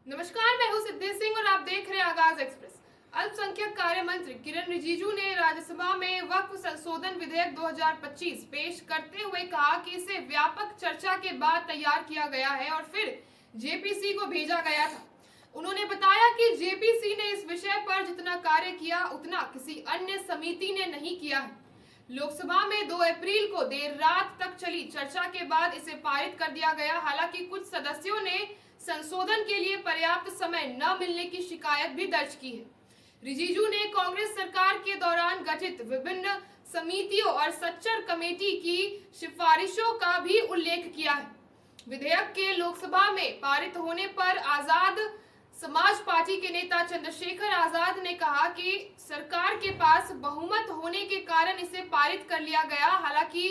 नमस्कार, मैं हूं सिद्धेश सिंह और आप देख रहे हैं आगाज एक्सप्रेस। अल्पसंख्यक कार्य मंत्री किरण रिजिजू ने राज्यसभा में वक्फ संशोधन विधेयक 2025 पेश करते हुए कहा कि इसे व्यापक चर्चा के बाद तैयार किया गया है और फिर जेपीसी को भेजा गया था। उन्होंने बताया कि जेपीसी ने इस विषय पर जितना कार्य किया उतना किसी अन्य समिति ने नहीं किया है। लोकसभा में 2 अप्रैल को देर रात तक चली चर्चा के बाद इसे पारित कर दिया गया। हालांकि कुछ सदस्यों ने संशोधन के लिए पर्याप्त समय न मिलने की शिकायत भी दर्ज की है। रिजिजू ने कांग्रेस सरकार के दौरान गठित विभिन्न समितियों और सच्चर कमेटी की सिफारिशों का भी उल्लेख किया है। विधेयक के लोकसभा में पारित होने पर आजाद समाज पार्टी के नेता चंद्रशेखर आजाद ने कहा कि सरकार के पास बहुमत होने के कारण इसे पारित कर लिया गया। हालांकि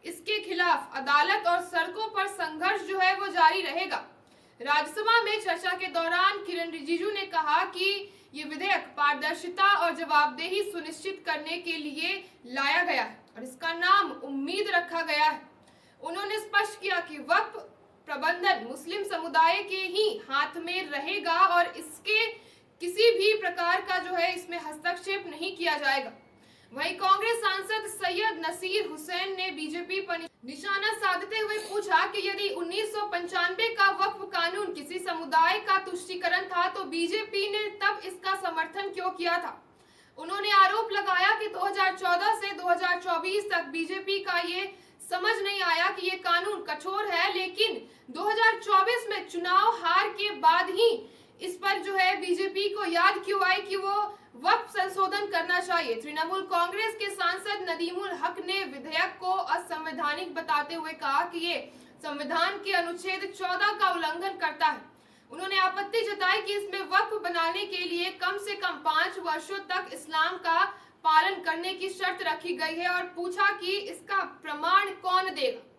इसके खिलाफ अदालत और सड़कों पर संघर्ष जो है वो जारी रहेगा। राज्यसभा में चर्चा के दौरान किरण रिजिजू ने कहा कि ये विधेयक पारदर्शिता और जवाबदेही सुनिश्चित करने के लिए लाया गया है और इसका नाम उम्मीद रखा गया है। उन्होंने स्पष्ट किया कि वक्फ प्रबंधन मुस्लिम समुदाय के ही हाथ में रहेगा और इसके किसी भी प्रकार का जो है इसमें हस्तक्षेप नहीं किया जाएगा। वहीं कांग्रेस सांसद सैयद नसीर हुसैन ने बीजेपी पर निशाना साधते हुए पूछा कि यदि 1995 का वक्फ कानून किसी समुदाय का तुष्टीकरण था तो बीजेपी ने तब इसका समर्थन क्यों किया था। उन्होंने आरोप लगाया कि 2014 से 2024 तक बीजेपी का ये समझ नहीं आया कि ये कानून कठोर है, लेकिन 2024 में चुनाव हार के बाद ही इस पर जो है बीजेपी को याद क्यों आई कि वो वक्फ संशोधन करना चाहिए। तृणमूल कांग्रेस के सांसद नदीमुल हक ने विधेयक को असंवैधानिक बताते हुए कहा कि ये संविधान के अनुच्छेद 14 का उल्लंघन करता है। उन्होंने आपत्ति जताई कि इसमें वक्फ बनाने के लिए कम से कम 5 वर्षों तक इस्लाम का पालन करने की शर्त रखी गई है और पूछा कि इसका प्रमाण कौन देगा।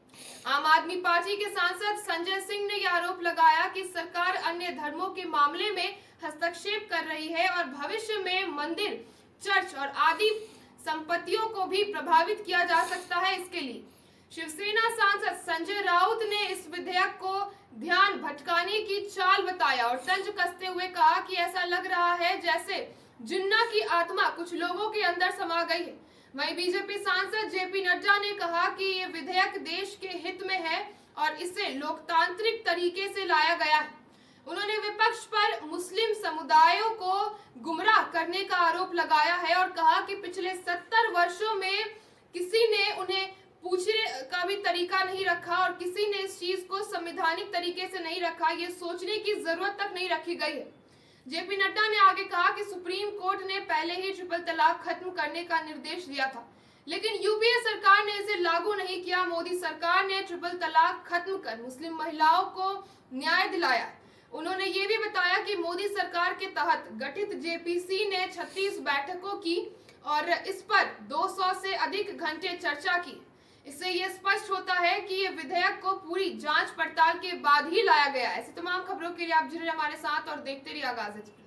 आम आदमी पार्टी के सांसद संजय सिंह ने यह आरोप लगाया कि सरकार अन्य धर्मों के मामले में हस्तक्षेप कर रही है और भविष्य में मंदिर, चर्च और आदि संपत्तियों को भी प्रभावित किया जा सकता है। इसके लिए शिवसेना सांसद संजय राउत ने इस विधेयक को ध्यान भटकाने की चाल बताया और तंज कसते हुए कहा कि ऐसा लग रहा है जैसे जिन्ना की आत्मा कुछ लोगों के अंदर समा गई है। वहीं बीजेपी सांसद जेपी नड्डा ने कहा कि ये विधेयक देश के हित में है और इसे लोकतांत्रिक तरीके से लाया गया है। उन्होंने विपक्ष पर मुस्लिम समुदायों को गुमराह करने का आरोप लगाया है और कहा कि पिछले 70 वर्षों में किसी ने उन्हें पूछने का भी तरीका नहीं रखा और किसी ने इस चीज को संवैधानिक तरीके से नहीं रखा, ये सोचने की जरूरत तक नहीं रखी गई है। जेपी नड्डा ने आगे कहा कि सुप्रीम कोर्ट ने पहले ही ट्रिपल तलाक खत्म करने का निर्देश दिया था, लेकिन यूपीए सरकार ने इसे लागू नहीं किया। मोदी सरकार ने ट्रिपल तलाक खत्म कर मुस्लिम महिलाओं को न्याय दिलाया। उन्होंने ये भी बताया कि मोदी सरकार के तहत गठित जेपीसी ने 36 बैठकों की और इस पर 200 से अधिक घंटे चर्चा की। इससे ये स्पष्ट होता है कि ये विधेयक को पूरी जांच पड़ताल के बाद ही लाया गया। ऐसी तमाम खबरों के लिए आप जुड़े हमारे साथ और देखते रहिए आगाज एक्सप्रेस।